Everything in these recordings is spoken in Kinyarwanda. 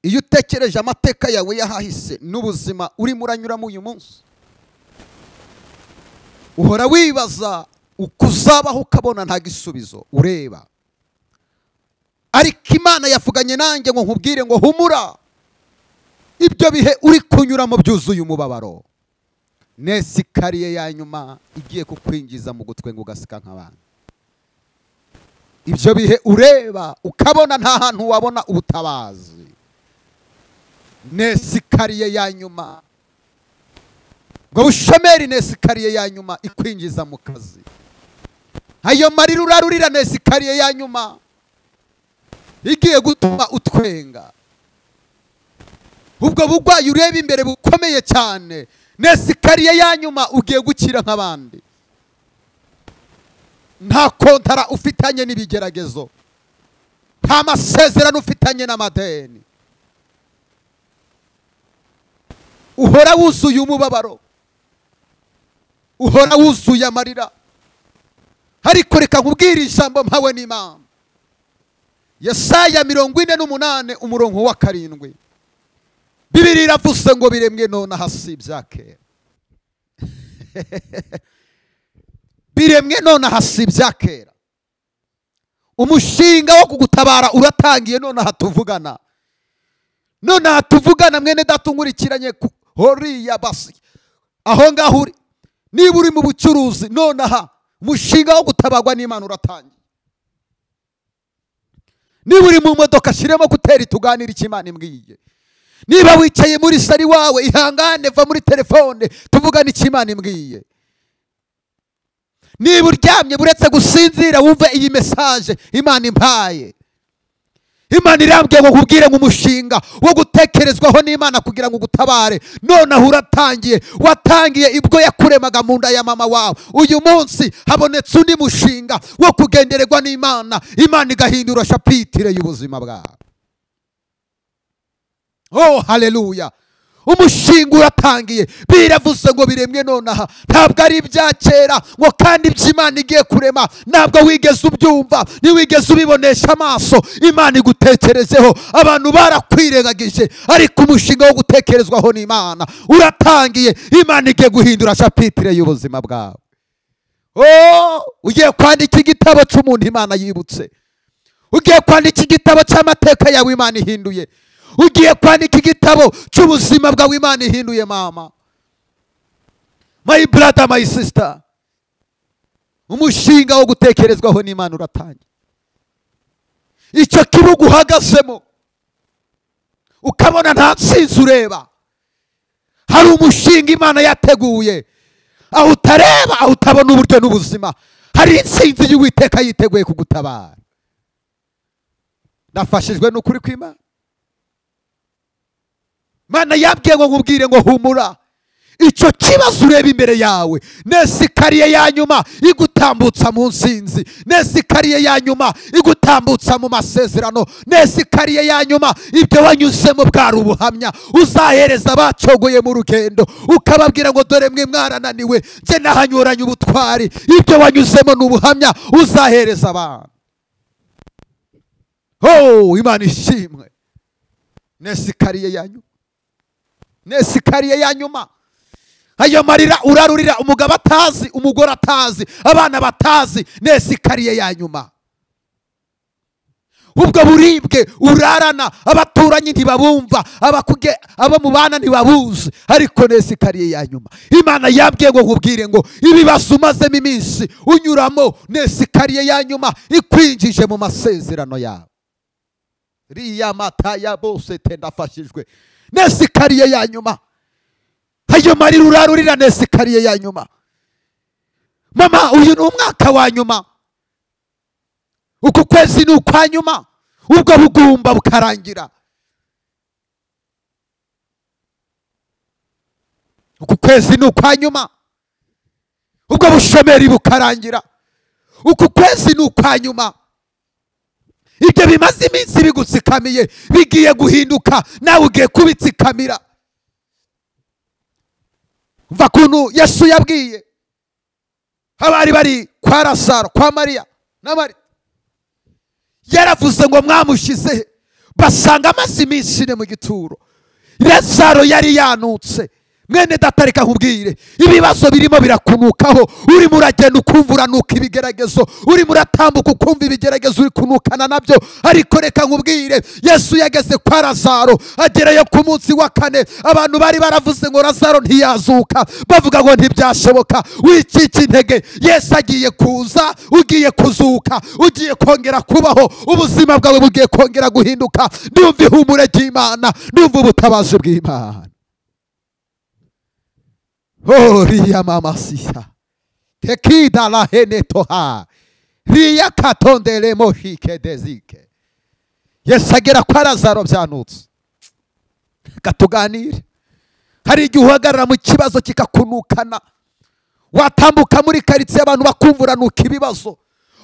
iyo utekereje amateka yawe yahahise n'ubuzima urimo uranyuramo uyu munsi, uhora wibaza uko uzabaho ukabona nta gisubizo ureba. Ariko Imana yavuganye nanjye ngo nkubwire ngo humura, ibyo bihe uri kunyuramo byuzuye umubabaro. Nesikariye ya nyuma igiye kukwinjiza mu gutwe ngo ugasika nk'abandi. Ibyo bihe ureba ukabona nta hantu wabona ubutabazi. Nesikariye ya nyuma, ngo bushomeri nesikariye ya nyuma ikwinjiza mu kazi. Ayo marira urarurira nesikariye ya nyuma igiye gutuma utwenga. Ubwo bugwayi ureba imbere bukomeye cyane, nesikariye ya nyuma ugiye gukira nk'abandi. Nta kontara ufitanye n'ibigeragezo, nta masezerano ufitanye n'amadeni, uhora wuzuye umubabaro, uhora wuzuye amarira. Ariko reka nkubwire ijambo mpawe n'Imana. Yesaya 48 umurongo wa 7, Bibiliya iravuze ngo biremwe none hasi ibyakera. Biremwe none hasi ibyakera. Umushinga wo kugutabara uratangiye none hatuvugana. None hatuvugana mwene datungurikiranye horiya basi. Aho ngaho uri, niba uri mu bucuruzi none aha umushinga wo gutabagwa n'Imana uratangiye. Niba uri mu modoka shiremo gutera tuganira icyo Imana imbwiye. Niba wicaye muri sari wawe ihangane va muri telefone tuvugana icyo Imana imbwiye. Niba uryamye buretse gusinzira wumve iyi message Imana impaye. Imana irambwiye ngo nkubwire ngo umushinga wo gutekerezwaho n'Imana kugira ngo ugutabare none uratangiye. Watangiye ibwo yakuremaga mu nda ya mama wawe. Uyu munsi habonetse undi mushinga wo kugendererwa n'Imana, Imana igahindura shapitire y'ubuzima bwawe. Oh haleluya, umushinga uratangiye. Biravuze ngo biremwe none aha, ntabwo ari ibya kera ngo kandi iby'Imana igiye kurema ntabwo wigeze ubyumva, ntiwigeze ubibonesha amaso. Imana igutekerezeho, abantu barakwirengagije, ariko umushinga wo gutekerezwaho n'Imana uratangiye. Imana igiye guhindura shapitire y'ubuzima bwawe. Oh, ugiye kwandika igitabo cy'umuntu Imana yibutse, ugiye kwandika igitabo cy'amateka yawe Imana ihinduye, ugiye kwandika igitabo cy'ubuzima bwawe Imana ihinduye. Mama, my brother, my sister, umushinga wo gutekerezwaho n'Imana uratangiye. Icyo kibuga uhagazemo ukabona nta nsinzi ureba, hari umushinga Imana yateguye. Aho utareba, aho utabona uburyo n'ubuzima, hari insinzi y'Uwiteka yiteguye kugutabara. Nafashijwe n'ukuri kw'Imana. Mana yabwiye ngo nkubwire ngo humura, icyo kibazo ureba imbere yawe nesikariye ya nyuma igutambutsa mu nsinzi, nesikariye ya nyuma igutambutsa mu masezerano, nesikariye ya nyuma ibyo wanyuzemo bwari ubuhamya uzahereza abacogoye mu rugendo, ukababwira ngo dore mwe mwarananiwe nje nahanyuranye ubutwari. Ibyo wanyuzemo n'ubuhamya uzahereza abantu. Oh, Imana ishimwe. Nesikariye ya nyuma, nesikariye ya nyuma. Ayo marira urarurira umugabo atazi, umugore atazi, abana batazi, nesikariye ya nyuma. Ubwo buribwe urarana, abaturanyi ntibabumva, abo mubana ntibabuzi, ariko nesikariye ya nyuma. Imana yabwiye ngo nkubwire ngo ibibazo umazemo iminsi unyuramo, nesikariye ya nyuma ikwinjije mu masezerano yawe. Riya mata ya bose tendafashijwe, nesikariye ya nyuma. Ayo marira urarurira, nesikariye ya nyuma. Mama, uyu ni umwaka wa nyuma, uku kwezi ni ukwa nyuma, ubwo bugumba bukarangira. Uku kwezi ni ukwa nyuma, ubwo bushomeri bukarangira. Uku kwezi ni ukwa nyuma, ibyo bimaze iminsi bigutsikamiye bigiye guhinduka, nawe ugiye kubitsikamira. Umva kuntu Yesu yabwiye abari bari kwa Lazaro, kwa Mariya na Marita. Yaravuze ngo mwamushize basanga amaze iminsi ine mu gituro. Lazaro yari yanutse. Mwene data reka nkubwire, ibibazo birimo birakunukaho, urimo uragenda ukumva uranuka ibigeragezo, urimo uratambuka ukumva ibigeragezo uri kunukana nabyo. Ariko reka nkubwire, Yesu yageze kwa Lazaro, agerayo ku munsi wa kane. Abantu bari baravuze ngo Lazaro ntiyazuka, bavuga ngo ntibyashoboka. Wicika intege, Yesu agiye kuza, ugiye kuzuka, ugiye kongera kubaho, ubuzima bwawe bugiye kongera guhinduka. Ndumva ihumure ry'Imana, ndumva ubutabazi bw'Imana. Oh, riya mama siya. Tekida la hene toha. Riya katondele moshike dezike. Yesu agera kwa Lazaro byanutse. Katuganire. Hari igihe uhagarara mu kibazo kikakunukana. Watambuka muri karitsiye abantu bakumva uranuka ibibazo.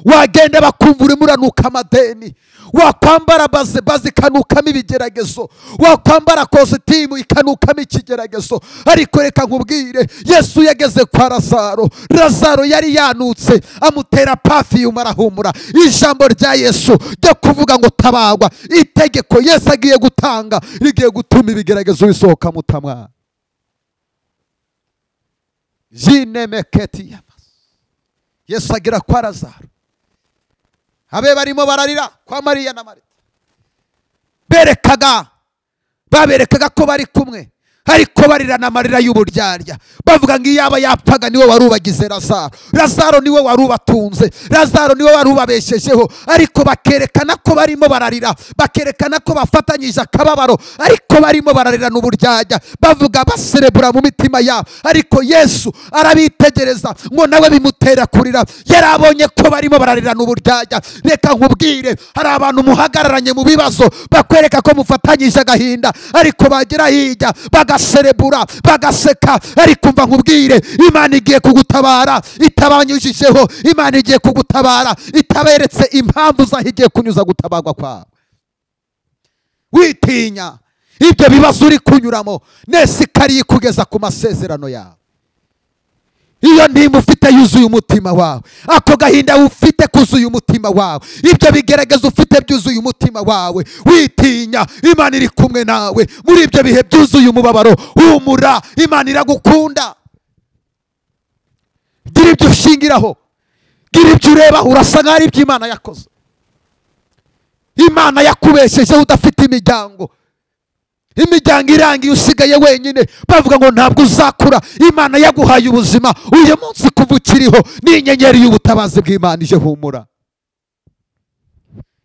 Wagenda bakumva urimo uranuka amadeni. Wakwambara baze ikanukamo ibigeragezo. Wakwambara kositimu ikanukamo ikigeragezo. Ariko reka nkubwire, Yesu yageze kwa Lazaro. Lazaro yari yanutse, amutera perfume arahumura. Ijambo rya Yesu ryo kuvuga ngo tabagwa, itegeko Yesu agiye gutanga rigiye gutuma ibigeragezo bisohoka mutamwa. Jinemeketi yavas. Yesu agira kwa Lazaro. Abe barimo bararira kwa Mariya na Marita. Baberekaga ko bari kumwe, ariko barira na marira y'uburyarya. Bavuga ngo iyaba yapfaga niwe wari ubagize Lazaro. Lazaro niwe wari ubatunze. Lazaro niwe wari ubabeshejeho. Ariko bakerekana ko barimo bararira, bakerekana ko bafatanyije akababaro, ariko barimo bararira n'uburyarya. Bavuga baserebura mu mitima yabo. Ariko Yesu arabitegereza ngo nawe bimutera kurira. Yarabonye ko barimo bararira n'uburyarya. Reka nkubwire, hari abantu muhagararanye mu bibazo, bakwereka ko mufatanyije agahinda, ariko bagera hirya bagaserebura, bagaseka. Ariko umva nkubwire, Imana igiye kugutabara itabanyujijeho. Imana igiye kugutabara itaberetse impamvu zahigiye kunyuza gutabarwa kwawe. Witinya ibyo bibazo uri kunyuramo, nese kari kugeza ku masezerano yawe. Iyo ntimba ufite yuzuye umutima wawe, ako gahinda ufite kuzuye umutima wawe, ibyo bigerageza ufite byuzuye umutima wawe, witinya, Imana iri kumwe nawe muri ibyo bihe byuzuye umubabaro. Humura, Imana iragukunda. Gira ibyo ushingiraho, gira ibyo urebaho. Urasa nk'ari ibyo Imana yakoze. Imana yakubesheje udafite imiryango, imiryango irangiye usigaye wenyine, bavuga ngo ntabwo uzakura. Imana yaguhaye ubuzima uyu munsi kuva ukiriho, ni inyenyeri y'ubutabazi bw'Imana ije. Humura.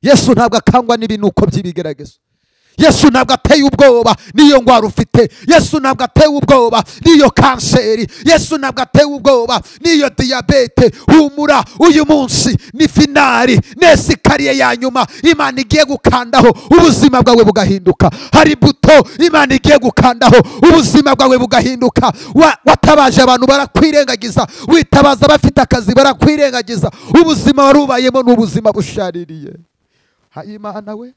Yesu ntabwo akangwa n'ibinuko by'ibigeragezo. Yesu ntabwo ateye ubwoba niyo ngwara ufite. Yesu ntabwo ateye ubwoba niyo kanseri. Yesu ntabwo ateye ubwoba niyo diyabete. Humura, uyu munsi ni finali, nesi kariye ya nyuma. Imana igiye gukandaho, ubuzima bwawe bugahinduka. Hari buto Imana igiye gukandaho, ubuzima bwawe bugahinduka. Watabaje abantu barakwirengagiza, witabaza bafite akazi barakwirengagiza. Ubuzima warubayemo n'ubuzima bushaririye. Imana we,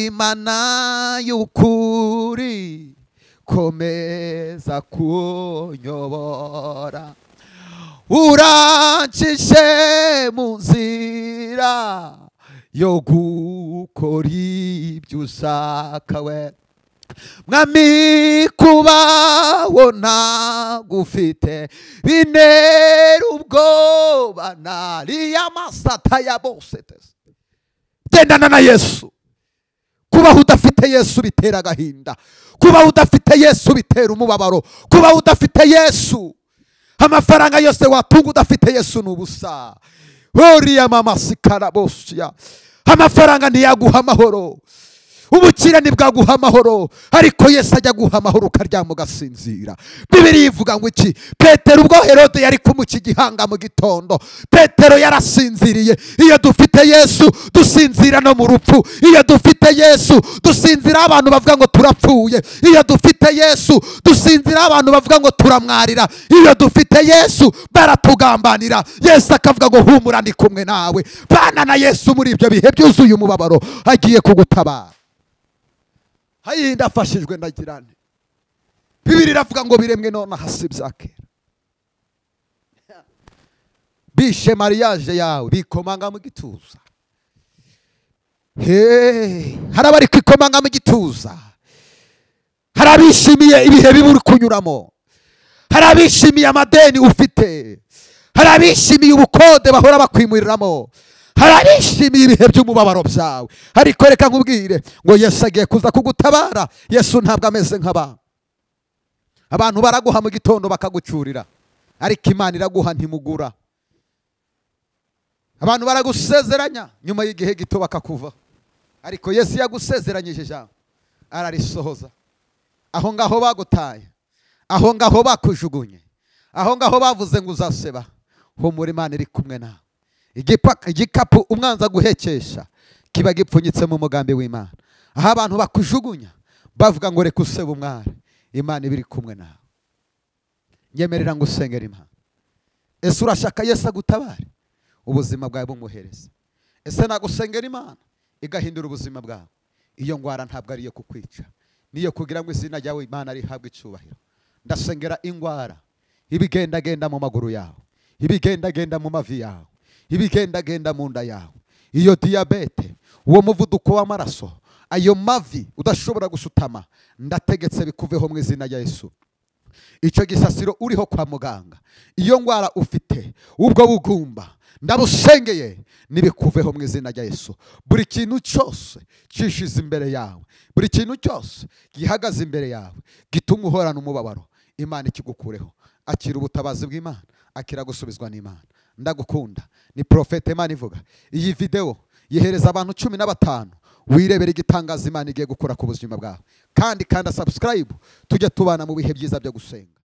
Imana y'ukuri, komeza kunyobora, urancishe mu nzira yo gukora ibyo ushaka we. Mwami, kubaho ntagufite bintera ubwoba, nariya masata ya bose. Gendana na Yesu. Kubaho udafite Yesu bitera agahinda. Kubaho udafite Yesu bitera umubabaro. Kubaho udafite Yesu, amafaranga yose watunga udafite Yesu n'ubusa. Horiya mama sikara bosya. Amafaranga ntiyaguha amahoro, ubukire ntibwaguha amahoro, ariko Yesu ajya guha amahoro ukaryama ugasinzira. Bibiliya ivuga ngo iki? Petero ubwo Herode yari kumuca igihanga mu gitondo, Petero yarasinziriye. Iyo dufite Yesu dusinzira no mu rupfu. Iyo dufite Yesu dusinzira abantu bavuga ngo turapfuye. Iyo dufite Yesu dusinzira abantu bavuga ngo turamwarira. Iyo dufite Yesu baratugambanira. Yesu akavuga ngo humura, ndi kumwe nawe. Bana na Yesu muri ibyo bihe byuzuye umubabaro, agiye kugutabara. Hayi ndafashijwe ndagirane. Bibiliya iravuga ngo biremwe none hasi byakera. Bishe mariage yawe bikomanga mu gituza. hari abari kwikomanga mu gituza, hari abishimiye ibihe bibi uri kunyuramo, hari abishimiye amadeni ufite, hari abishimiye ubukode bahora bakwimuriramo, hari abishimiye ibihe by'umubabaro byawe. Ariko reka nkubwire ngo Yesu agiye kuza kugutabara. Yesu ntabwo ameze nk'abantu. Abantu baraguha mu gitondo bakagucyurira, ariko Imana iraguha ntimugura. Abantu baragusezeranya nyuma y'igihe gito bakakuva, ariko Yesu yagusezeranyije ijambo ararisohoza. Aho ngaho bagutaye, aho ngaho bakujugunye, aho ngaho bavuze ngo uzaseba, humura Imana iri kumwe nawe. Igikapu umwanza guhekesha kiba gipfunyitse mu mugambi w'Imana. Aho abantu bakujugunya bavuga ngo reka usebe umwari, Imana iba iri kumwe nawe. Nyemerera ngo usengere Imana. Ese urashaka Yesu agutabare ubuzima bwawe bumuhereza? Ese nagusengera Imana igahindura ubuzima bwawe? Iyo ngwara ntabwo ari iyo kukwica, niyo kugira ngo izina ryawe Imana rihabwe icyubahiro. Ndasengera ingwara ibigendagenda mu maguru yawe, ibigendagenda mu mavi yawe, ibigendagenda mu nda yawe. Iyo diyabete, uwo muvuduko w'amaraso, ayo mavi udashobora gusutama, ndategetse bikuveho mu izina rya Yesu. Icyo gisasiro uriho kwa muganga, iyo ngwara ufite, ubwo bugumba, ndabusengeye nibikuveho mu izina rya Yesu. Buri kintu cyose cishize imbere yawe, buri kintu cyose gihagaze imbere yawe gituma uhorana umubabaro, Imana ikigukureho. Akira ubutabazi bw'Imana, akira gusubizwa n'Imana. Ndagukunda. Ni Prophet Imana ivuga. Iyi video yihereza abantu 15 wirebera igitangaza Imana igiye gukora ku buzima bwawe. Kandi subscribe tujye tubana mu bihe byiza byo gusenga.